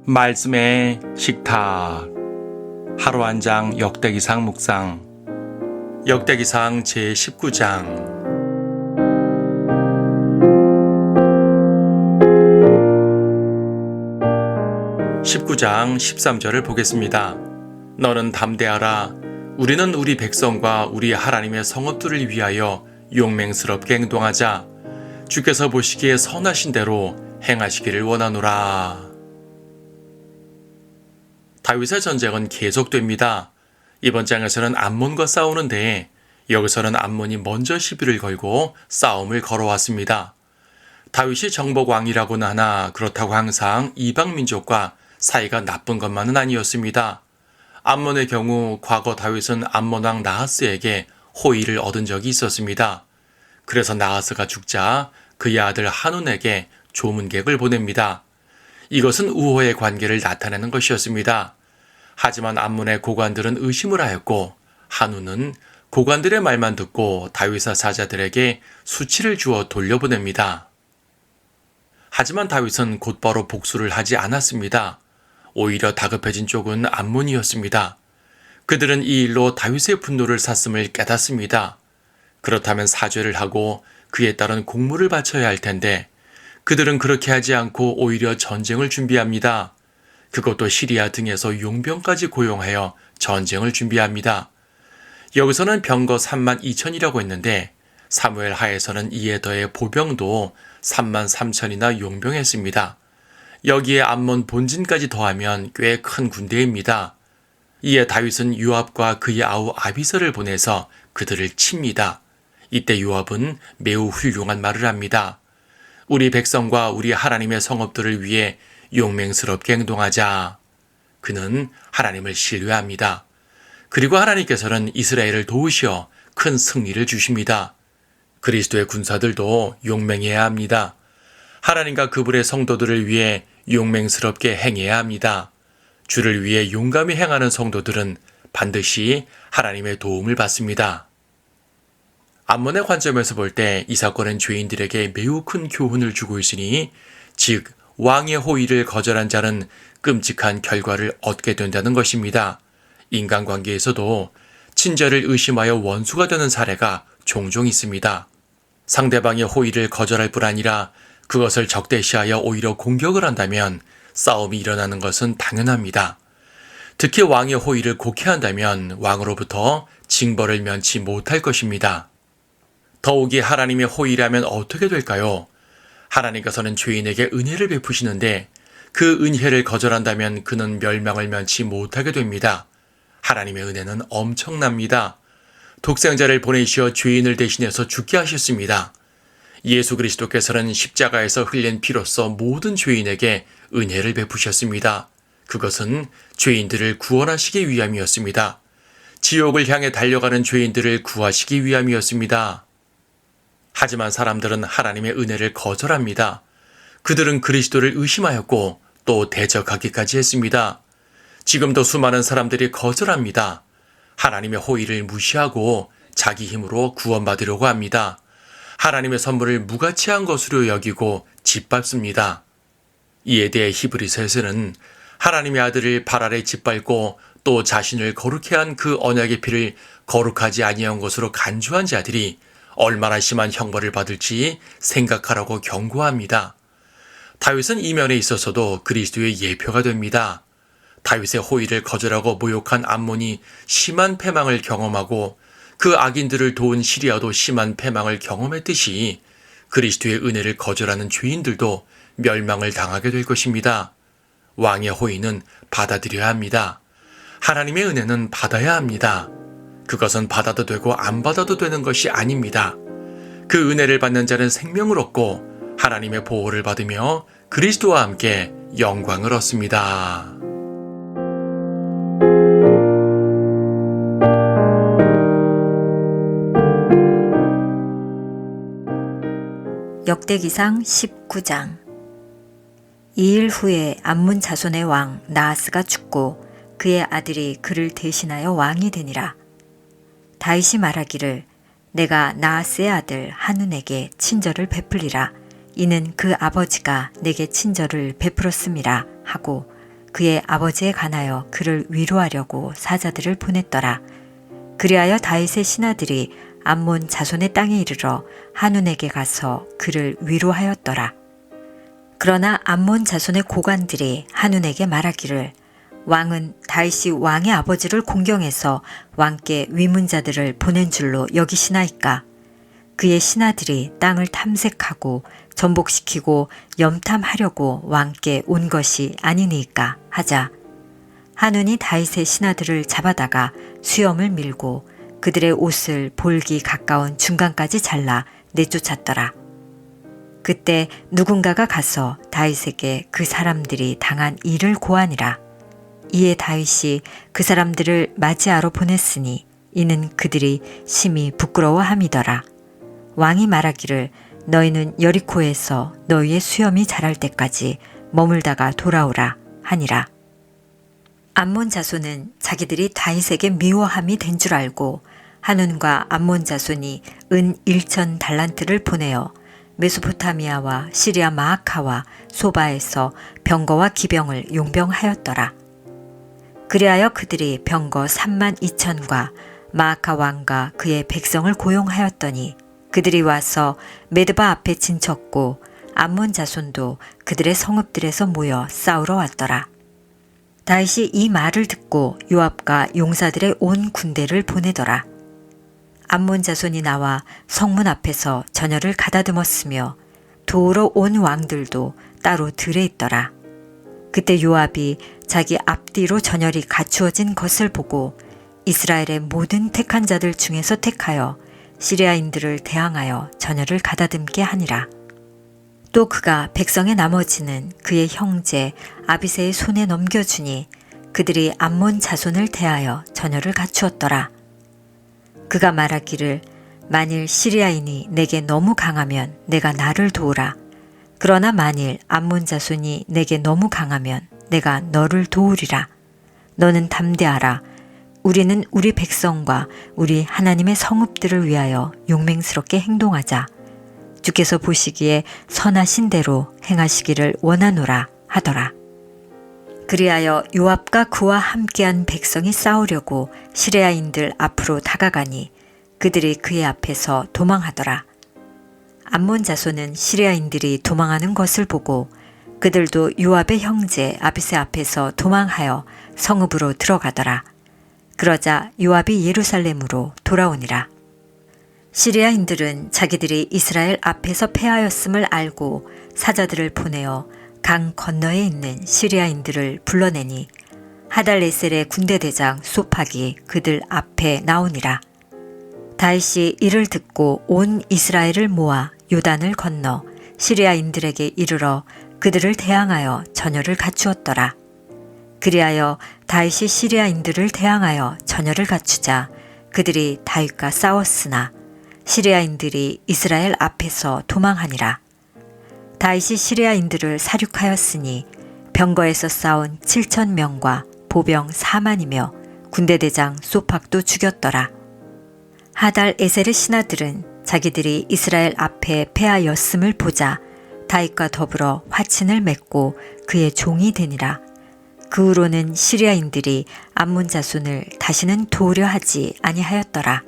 말씀의 식탁. 하루 한 장 역대기상 묵상. 역대기상 제19장. 19장 13절을 보겠습니다. 너는 담대하라. 우리는 우리 백성과 우리 하나님의 성읍들을 위하여 용맹스럽게 행동하자. 주께서 보시기에 선하신 대로 행하시기를 원하노라. 다윗의 전쟁은 계속됩니다. 이번 장에서는 암몬과 싸우는데 여기서는 암몬이 먼저 시비를 걸고 싸움을 걸어왔습니다. 다윗이 정복왕이라고는 하나 그렇다고 항상 이방 민족과 사이가 나쁜 것만은 아니었습니다. 암몬의 경우 과거 다윗은 암몬왕 나하스에게 호의를 얻은 적이 있었습니다. 그래서 나하스가 죽자 그의 아들 한운에게 조문객을 보냅니다. 이것은 우호의 관계를 나타내는 것이었습니다. 하지만 암몬의 고관들은 의심을 하였고 한운은 고관들의 말만 듣고 다윗의 사자들에게 수치를 주어 돌려보냅니다. 하지만 다윗은 곧바로 복수를 하지 않았습니다. 오히려 다급해진 쪽은 암몬이었습니다. 그들은 이 일로 다윗의 분노를 샀음을 깨닫습니다. 그렇다면 사죄를 하고 그에 따른 공물을 바쳐야 할 텐데 그들은 그렇게 하지 않고 오히려 전쟁을 준비합니다. 그것도 시리아 등에서 용병까지 고용하여 전쟁을 준비합니다. 여기서는 병거 32,000이라고 했는데 사무엘 하에서는 이에 더해 보병도 33,000이나 용병했습니다. 여기에 암몬 본진까지 더하면 꽤 큰 군대입니다. 이에 다윗은 요압과 그의 아우 아비서를 보내서 그들을 칩니다. 이때 요압은 매우 훌륭한 말을 합니다. 우리 백성과 우리 하나님의 성읍들을 위해 용맹스럽게 행동하자. 그는 하나님을 신뢰합니다. 그리고 하나님께서는 이스라엘을 도우시어 큰 승리를 주십니다. 그리스도의 군사들도 용맹해야 합니다. 하나님과 그분의 성도들을 위해 용맹스럽게 행해야 합니다. 주를 위해 용감히 행하는 성도들은 반드시 하나님의 도움을 받습니다. 암몬의 관점에서 볼 때 이 사건은 죄인들에게 매우 큰 교훈을 주고 있으니 즉 왕의 호의를 거절한 자는 끔찍한 결과를 얻게 된다는 것입니다. 인간관계에서도 친절을 의심하여 원수가 되는 사례가 종종 있습니다. 상대방의 호의를 거절할 뿐 아니라 그것을 적대시하여 오히려 공격을 한다면 싸움이 일어나는 것은 당연합니다. 특히 왕의 호의를 곡해한다면 왕으로부터 징벌을 면치 못할 것입니다. 더욱이 하나님의 호의라면 어떻게 될까요? 하나님께서는 죄인에게 은혜를 베푸시는데 그 은혜를 거절한다면 그는 멸망을 면치 못하게 됩니다. 하나님의 은혜는 엄청납니다. 독생자를 보내시어 죄인을 대신해서 죽게 하셨습니다. 예수 그리스도께서는 십자가에서 흘린 피로써 모든 죄인에게 은혜를 베푸셨습니다. 그것은 죄인들을 구원하시기 위함이었습니다. 지옥을 향해 달려가는 죄인들을 구하시기 위함이었습니다. 하지만 사람들은 하나님의 은혜를 거절합니다. 그들은 그리스도를 의심하였고 또 대적하기까지 했습니다. 지금도 수많은 사람들이 거절합니다. 하나님의 호의를 무시하고 자기 힘으로 구원받으려고 합니다. 하나님의 선물을 무가치한 것으로 여기고 짓밟습니다. 이에 대해 히브리서에서는 하나님의 아들을 발 아래 짓밟고 또 자신을 거룩해 한 그 언약의 피를 거룩하지 아니한 것으로 간주한 자들이 얼마나 심한 형벌을 받을지 생각하라고 경고합니다. 다윗은 이 면에 있어서도 그리스도의 예표가 됩니다. 다윗의 호의를 거절하고 모욕한 암몬이 심한 패망을 경험하고 그 악인들을 도운 시리아도 심한 패망을 경험했듯이 그리스도의 은혜를 거절하는 죄인들도 멸망을 당하게 될 것입니다. 왕의 호의는 받아들여야 합니다. 하나님의 은혜는 받아야 합니다. 그것은 받아도 되고 안 받아도 되는 것이 아닙니다. 그 은혜를 받는 자는 생명을 얻고 하나님의 보호를 받으며 그리스도와 함께 영광을 얻습니다. 역대기상 19장. 이 일 후에 암몬 자손의 왕 나하스가 죽고 그의 아들이 그를 대신하여 왕이 되니라. 다윗이 말하기를 내가 나하스의 아들 한운에게 친절을 베풀리라. 이는 그 아버지가 내게 친절을 베풀었음이라 하고 그의 아버지에 관하여 그를 위로하려고 사자들을 보냈더라. 그리하여 다윗의 신하들이 암몬 자손의 땅에 이르러 한운에게 가서 그를 위로하였더라. 그러나 암몬 자손의 고관들이 한운에게 말하기를 왕은 다윗이 왕의 아버지를 공경해서 왕께 위문자들을 보낸 줄로 여기시나이까. 그의 신하들이 땅을 탐색하고 전복시키고 염탐하려고 왕께 온 것이 아니니까 하자. 한운이 다윗의 신하들을 잡아다가 수염을 밀고 그들의 옷을 볼기 가까운 중간까지 잘라 내쫓았더라. 그때 누군가가 가서 다윗에게 그 사람들이 당한 일을 고하니라. 이에 다윗이 그 사람들을 맞이하러 보냈으니 이는 그들이 심히 부끄러워함이더라. 왕이 말하기를 너희는 여리코에서 너희의 수염이 자랄 때까지 머물다가 돌아오라 하니라. 암몬 자손은 자기들이 다윗에게 미워함이 된 줄 알고 한운과 암몬 자손이 은 1천 달란트를 보내어 메소포타미아와 시리아 마아카와 소바에서 병거와 기병을 용병하였더라. 그리하여 그들이 병거 3만 2천과 마아카 왕과 그의 백성을 고용하였더니 그들이 와서 메드바 앞에 진쳤고 암몬 자손도 그들의 성읍들에서 모여 싸우러 왔더라. 다윗이 이 말을 듣고 요압과 용사들의 온 군대를 보내더라. 암몬 자손이 나와 성문 앞에서 전열을 가다듬었으며 도우러 온 왕들도 따로 들에 있더라. 그때 요압이 자기 앞뒤로 전열이 갖추어진 것을 보고 이스라엘의 모든 택한 자들 중에서 택하여 시리아인들을 대항하여 전열을 가다듬게 하니라. 또 그가 백성의 나머지는 그의 형제 아비새의 손에 넘겨주니 그들이 암몬 자손을 대하여 전열을 갖추었더라. 그가 말하기를 만일 시리아인이 내게 너무 강하면 내가 나를 도우라. 그러나 만일 암몬 자손이 내게 너무 강하면 내가 너를 도우리라. 너는 담대하라. 우리는 우리 백성과 우리 하나님의 성읍들을 위하여 용맹스럽게 행동하자. 주께서 보시기에 선하신 대로 행하시기를 원하노라 하더라. 그리하여 요압과 그와 함께한 백성이 싸우려고 시리아인들 앞으로 다가가니 그들이 그의 앞에서 도망하더라. 암몬 자손은 시리아인들이 도망하는 것을 보고 그들도 요압의 형제 아비새 앞에서 도망하여 성읍으로 들어가더라. 그러자 요압이 예루살렘으로 돌아오니라. 시리아인들은 자기들이 이스라엘 앞에서 패하였음을 알고 사자들을 보내어 강 건너에 있는 시리아인들을 불러내니 하달레셀의 군대대장 소팍이 그들 앞에 나오니라. 다윗이 이를 듣고 온 이스라엘을 모아 요단을 건너 시리아인들에게 이르러 그들을 대항하여 전열을 갖추었더라. 그리하여 다윗이 시리아인들을 대항하여 전열을 갖추자 그들이 다윗과 싸웠으나 시리아인들이 이스라엘 앞에서 도망하니라. 다윗이 시리아인들을 사륙하였으니 병거에서 싸운 7천 명과 보병 4만이며 군대대장 소팍도 죽였더라. 하달 에셀의 신하들은 자기들이 이스라엘 앞에 패하였음을 보자 다윗과 더불어 화친을 맺고 그의 종이 되니라. 그 후로는 시리아인들이 암몬 자손을 다시는 도우려 하지 아니하였더라.